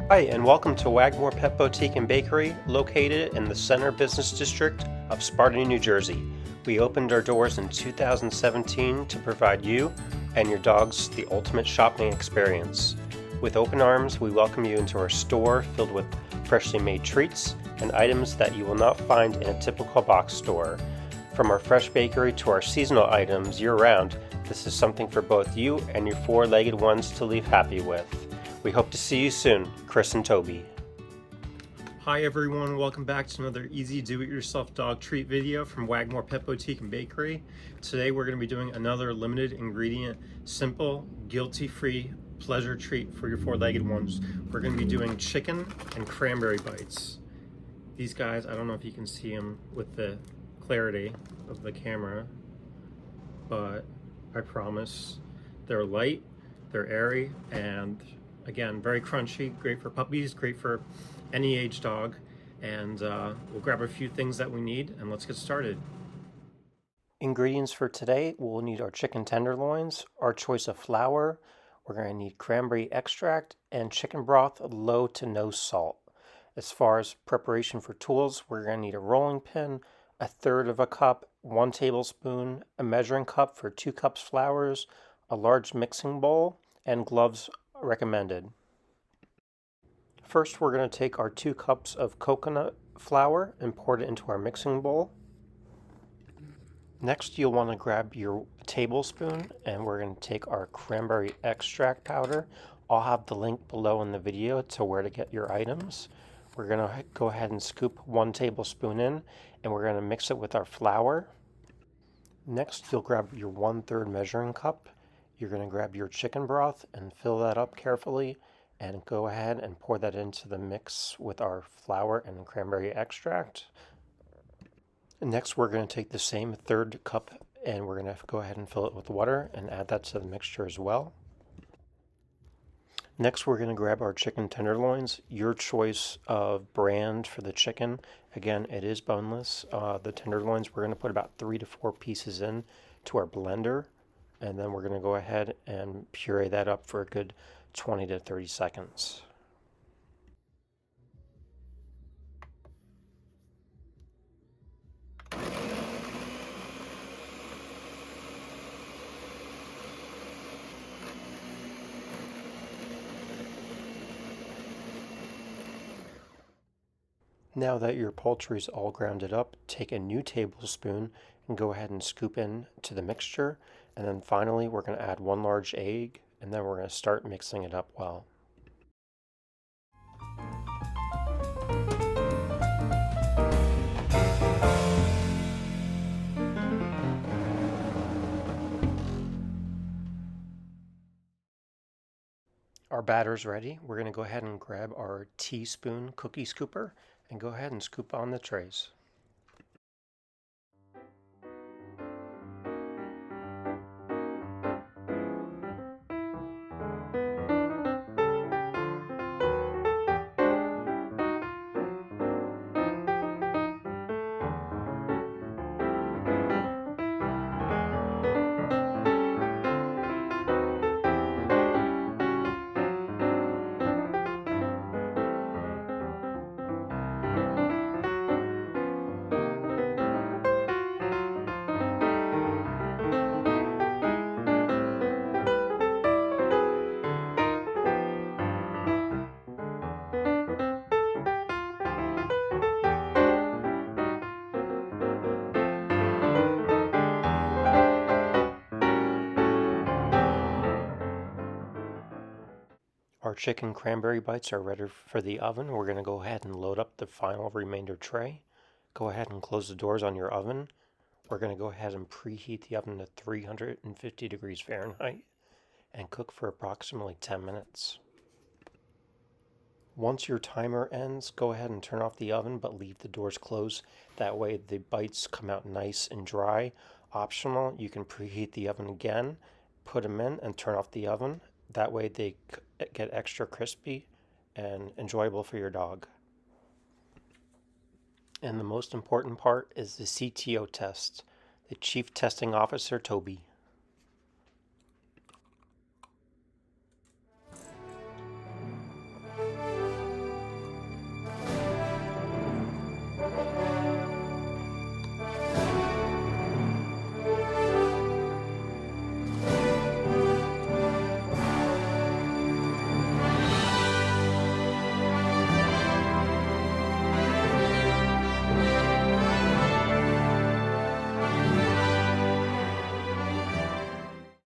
Hi, and welcome to WaggMore Pet Boutique and Bakery, located in the Center Business District of Sparta, New Jersey. We opened our doors in 2017 to provide you and your dogs the ultimate shopping experience. With open arms, we welcome you into our store filled with freshly made treats and items that you will not find in a typical box store. From our fresh bakery to our seasonal items year-round, this is something for both you and your four-legged ones to leave happy with. We hope to see you soon, Chris and Toby. Hi everyone, welcome back to another easy do-it-yourself dog treat video from WaggMore Pet Boutique and Bakery. Today we're going to be doing another limited ingredient, simple, guilty-free pleasure treat for your four-legged ones. We're going to be doing chicken and cranberry bites. These guys, I don't know if you can see them with the clarity of the camera, but I promise they're light, they're airy, and again, very crunchy, great for puppies, great for any age dog. And we'll grab a few things that we need and let's get started. Ingredients for today, we'll need our chicken tenderloins, our choice of flour, we're going to need cranberry extract, and chicken broth, low to no salt. As far as preparation for tools, we're going to need a rolling pin, a third of a cup, 1 tablespoon, a measuring cup for 2 cups flours, a large mixing bowl, and gloves recommended. First, we're going to take our 2 cups of coconut flour and pour it into our mixing bowl. Next, you'll want to grab your tablespoon and we're going to take our cranberry extract powder. I'll have the link below in the video to where to get your items. We're going to go ahead and scoop 1 tablespoon in and we're going to mix it with our flour. Next, you'll grab your 1/3 measuring cup. You're going to grab your chicken broth and fill that up carefully and go ahead and pour that into the mix with our flour and cranberry extract. Next, we're going to take the same 1/3 cup and we're going to go ahead and fill it with water and add that to the mixture as well. Next, we're going to grab our chicken tenderloins, your choice of brand for the chicken. Again, it is boneless. The tenderloins, we're going to put about 3 to 4 pieces in to our blender. And then we're going to go ahead and puree that up for a good 20 to 30 seconds. Now that your poultry is all grounded up, take a new tablespoon and go ahead and scoop in to the mixture. And then finally, we're going to add 1 large egg, and then we're going to start mixing it up well. Our batter's ready. We're going to go ahead and grab our teaspoon cookie scooper and go ahead and scoop on the trays. Our chicken cranberry bites are ready for the oven. We're going to go ahead and load up the final remainder tray. Go ahead and close the doors on your oven. We're going to go ahead and preheat the oven to 350 degrees Fahrenheit and cook for approximately 10 minutes. Once your timer ends, go ahead and turn off the oven, but leave the doors closed. That way the bites come out nice and dry. Optional, you can preheat the oven again, put them in and turn off the oven. That way they get extra crispy and enjoyable for your dog. And the most important part is the CTO test. The Chief Testing Officer, Toby.